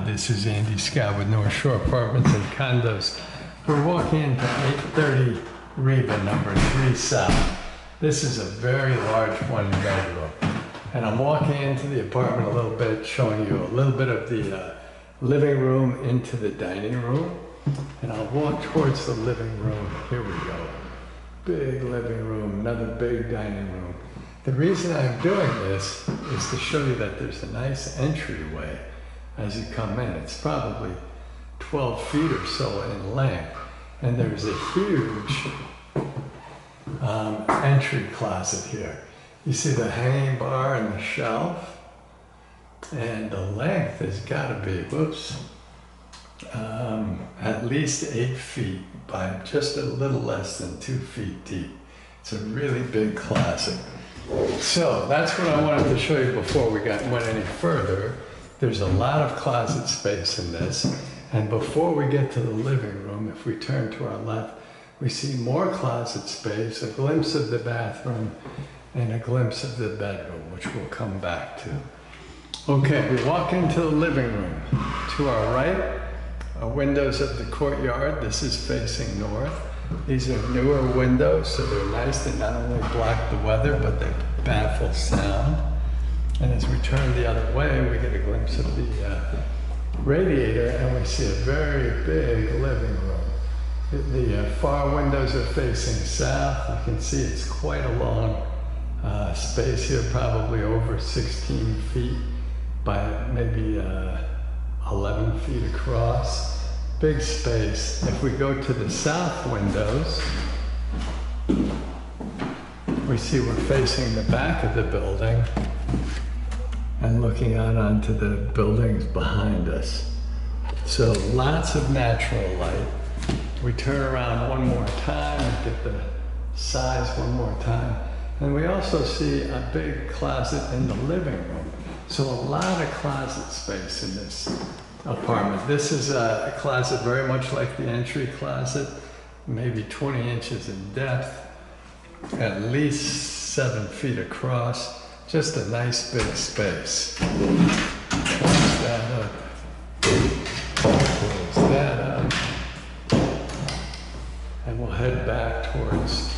This is Andy Scott with North Shore Apartments and Condos. We're walking into 830 Reba, number 3 South. This is a very large one-bedroom. And I'm walking into the apartment a little bit, showing you a little bit of the living room into the dining room. And I'll walk towards the living room. Here we go. Big living room, another big dining room. The reason I'm doing this is to show you that there's a nice entryway as you come in. It's probably 12 feet or so in length. And there's a huge entry closet here. You see the hanging bar and the shelf? And the length has got to be, at least 8 feet by just a little less than 2 feet deep. It's a really big closet. So that's what I wanted to show you before we went any further. There's a lot of closet space in this. And before we get to the living room, if we turn to our left, we see more closet space, a glimpse of the bathroom, and a glimpse of the bedroom, which we'll come back to. Okay, we walk into the living room. To our right are windows of the courtyard. This is facing north. These are newer windows, so they're nice. They not only block the weather, but they baffle sound. And as we turn the other way, we get a glimpse of the radiator, and we see a very big living room. The far windows are facing south. You can see it's quite a long space here, probably over 16 feet by maybe 11 feet across. Big space. If we go to the south windows, we see we're facing the back of the building and looking out onto the buildings behind us. So lots of natural light. We turn around one more time and get the size one more time. And we also see a big closet in the living room. So a lot of closet space in this apartment. This is a closet very much like the entry closet, maybe 20 inches in depth, at least 7 feet across. Just a nice big space. Close that up. Close that up. And we'll head back towards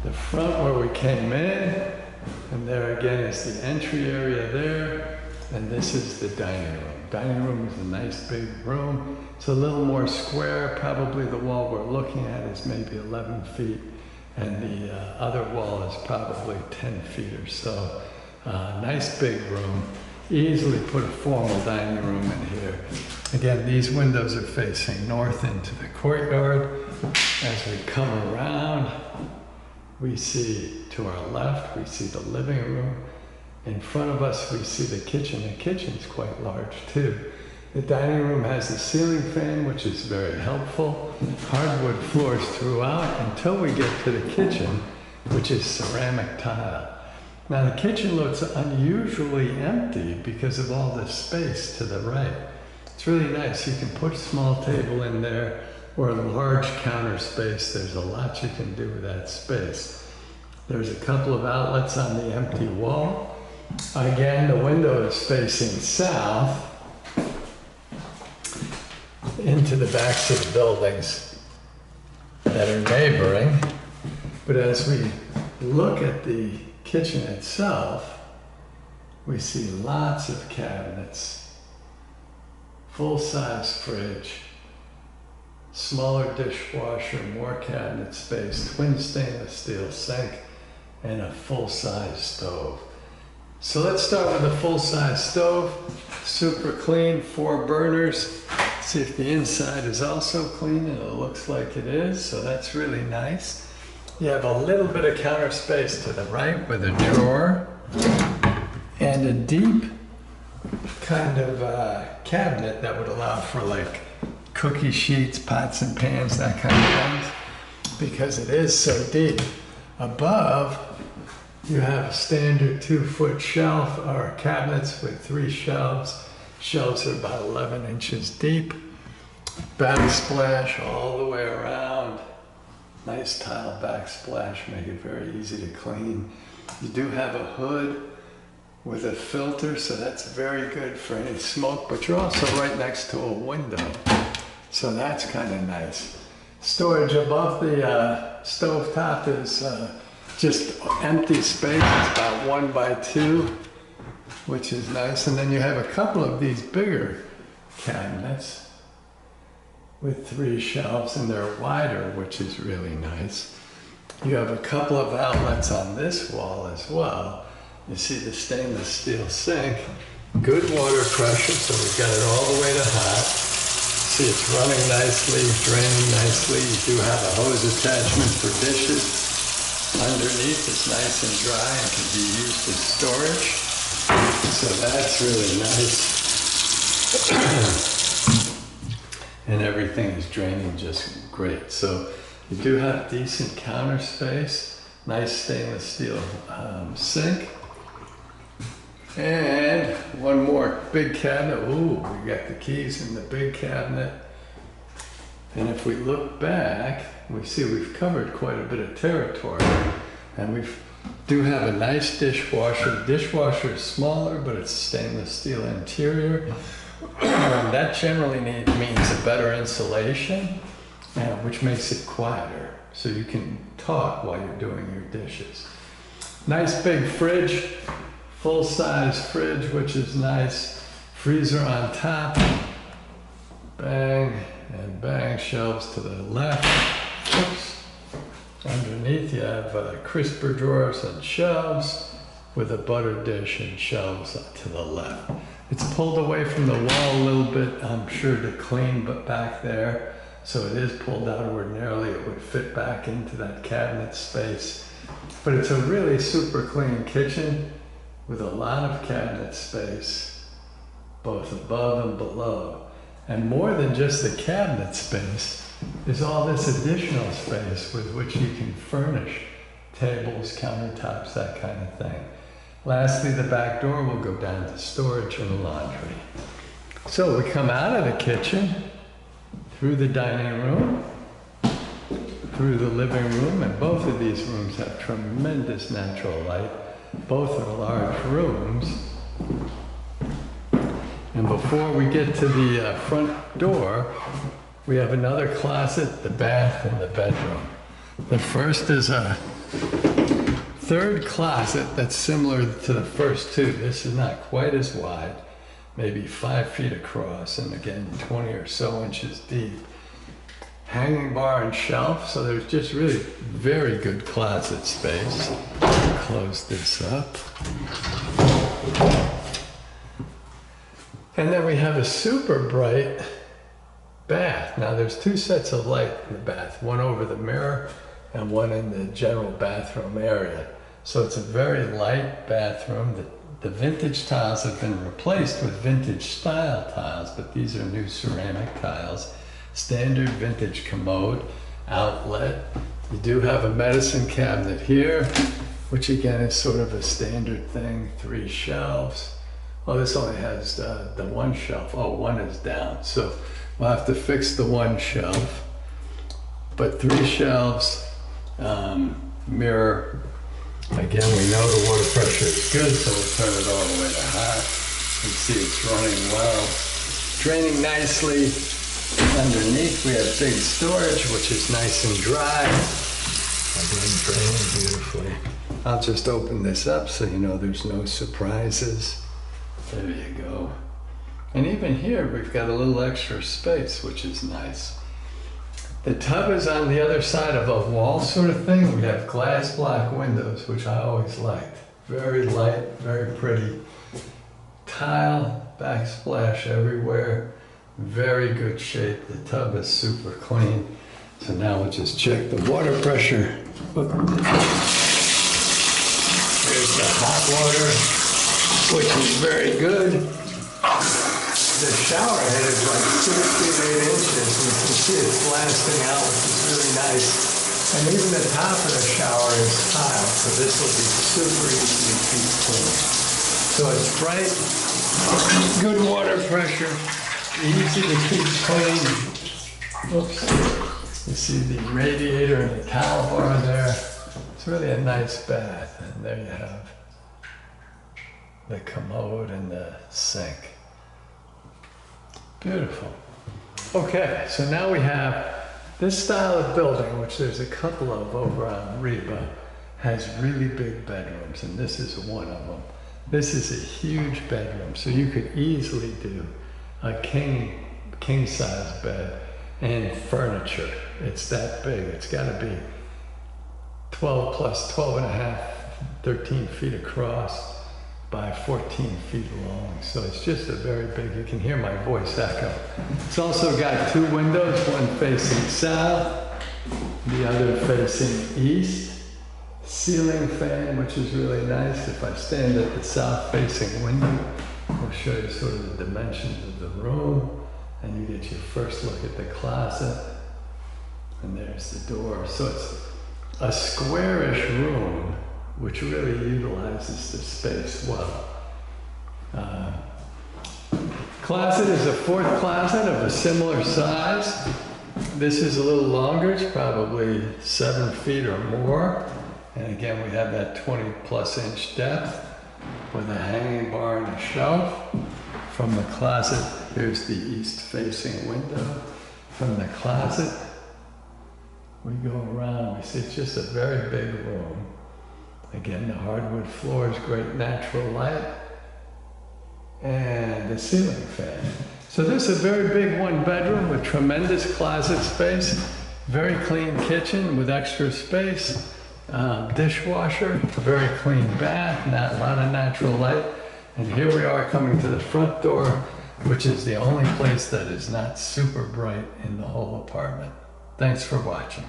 the front where we came in. And there again is the entry area there. And this is the dining room. Dining room is a nice big room. It's a little more square. Probably the wall we're looking at is maybe 11 feet. And the other wall is probably 10 feet or so. Nice big room. Easily put a formal dining room in here. Again, these windows are facing north into the courtyard. As we come around, we see to our left, we see the living room. In front of us, we see the kitchen. The kitchen's quite large too. The dining room has a ceiling fan, which is very helpful. Hardwood floors throughout until we get to the kitchen, which is ceramic tile. Now the kitchen looks unusually empty because of all this space to the right. It's really nice. You can put a small table in there or a large counter space. There's a lot you can do with that space. There's a couple of outlets on the empty wall. Again, the window is facing south into the backs of the buildings that are neighboring. But as we look at the kitchen itself, we see lots of cabinets, full-size fridge, smaller dishwasher, more cabinet space, twin stainless steel sink, and a full-size stove. So let's start with the full-size stove. Super clean, 4 burners. See if the inside is also clean, and it looks like it is, so that's really nice. You have a little bit of counter space to the right with a drawer and a deep kind of cabinet that would allow for like cookie sheets, pots and pans, that kind of things, because it is so deep. Above, you have a standard 2-foot shelf or cabinets with 3 shelves. Shelves are about 11 inches deep. Backsplash all the way around. Nice tile backsplash, make it very easy to clean. You do have a hood with a filter, so that's very good for any smoke, but you're also right next to a window, so that's kind of nice. Storage above the stove top is just empty space. It's about 1 by 2, which is nice. And then you have a couple of these bigger cabinets with 3 shelves, and they're wider, which is really nice. You have a couple of outlets on this wall as well. You see the stainless steel sink, good water pressure, so we've got it all the way to hot. See, it's running nicely, draining nicely. You do have a hose attachment for dishes. Underneath it's nice and dry and can be used as storage. So that's really nice. And everything is draining just great. So you do have decent counter space, nice stainless steel sink. And one more big cabinet. Ooh, we got the keys in the big cabinet. And if we look back, we see we've covered quite a bit of territory. And we do have a nice dishwasher. The dishwasher is smaller, but it's stainless steel interior. And that generally means a better insulation, which makes it quieter. So you can talk while you're doing your dishes. Nice big fridge. Full-size fridge, which is nice. Freezer on top. Bang and bang. Shelves to the left. Oops. Underneath you have crisper drawers and shelves with a butter dish and shelves to the left. It's pulled away from the wall a little bit, I'm sure, to clean, but back there. So it is pulled out. Ordinarily it would fit back into that cabinet space. But it's a really super clean kitchen with a lot of cabinet space, both above and below. And more than just the cabinet space, there's all this additional space with which you can furnish tables, countertops, that kind of thing. Lastly, the back door will go down to storage and laundry. So we come out of the kitchen, through the dining room, through the living room, and both of these rooms have tremendous natural light. Both are large rooms. And before we get to the front door, we have another closet, the bath, and the bedroom. The first is a third closet that's similar to the first two. This is not quite as wide, maybe 5 feet across, and again, 20 or so inches deep. Hanging bar and shelf, so there's just really very good closet space. Close this up. And then we have a super bright bath. Now there's 2 sets of light in the bath, one over the mirror and one in the general bathroom area. So it's a very light bathroom. The vintage tiles have been replaced with vintage style tiles, but these are new ceramic tiles. Standard vintage commode, outlet. You do have a medicine cabinet here, which again is sort of a standard thing. 3 shelves. Oh, this only has the 1 shelf. Oh, 1 is down. So we'll have to fix the 1 shelf. But 3 shelves, mirror. Again, we know the water pressure is good, so we'll turn it all the way to hot. You can see it's running well. Draining nicely. Underneath we have big storage, which is nice and dry. Again, draining beautifully. I'll just open this up so you know there's no surprises. There you go. And even here we've got a little extra space, which is nice. The tub is on the other side of a wall sort of thing. We have glass block windows, which I always liked. Very light, very pretty. Tile, backsplash everywhere. Very good shape. The tub is super clean. So now we'll just check the water pressure. There's the hot water, which is very good. The shower head is like 68 inches. You can see it's blasting out, which is really nice. And even the top of the shower is tile, so this will be super easy to keep clean. So it's bright, good water pressure, easy to keep clean. Oops. You see the radiator and the towel bar there. It's really a nice bath, and there you have the commode and the sink. Beautiful. Okay, so now we have this style of building, which there's a couple of over on Reba, has really big bedrooms, and this is one of them. This is a huge bedroom, so you could easily do a king size bed and furniture. It's that big. It's got to be 12 plus 12 and a half, 13 feet across by 14 feet long. So it's just a very big, you can hear my voice echo. It's also got two windows, one facing south, the other facing east. Ceiling fan, which is really nice. If I stand at the south facing window, I'll show you sort of the dimensions of the room, and you get your first look at the closet, and there's the door. So it's a squarish room, which really utilizes the space well. Closet is a fourth closet of a similar size. This is a little longer, it's probably 7 feet or more. And again, we have that 20+ inch depth with a hanging bar and a shelf. From the closet, here's the east facing window. From the closet, we go around, we see it's just a very big room. Again, the hardwood floors, great natural light, and the ceiling fan. So this is a very big one bedroom with tremendous closet space, very clean kitchen with extra space, dishwasher, very clean bath, not a lot of natural light. And here we are coming to the front door, which is the only place that is not super bright in the whole apartment. Thanks for watching.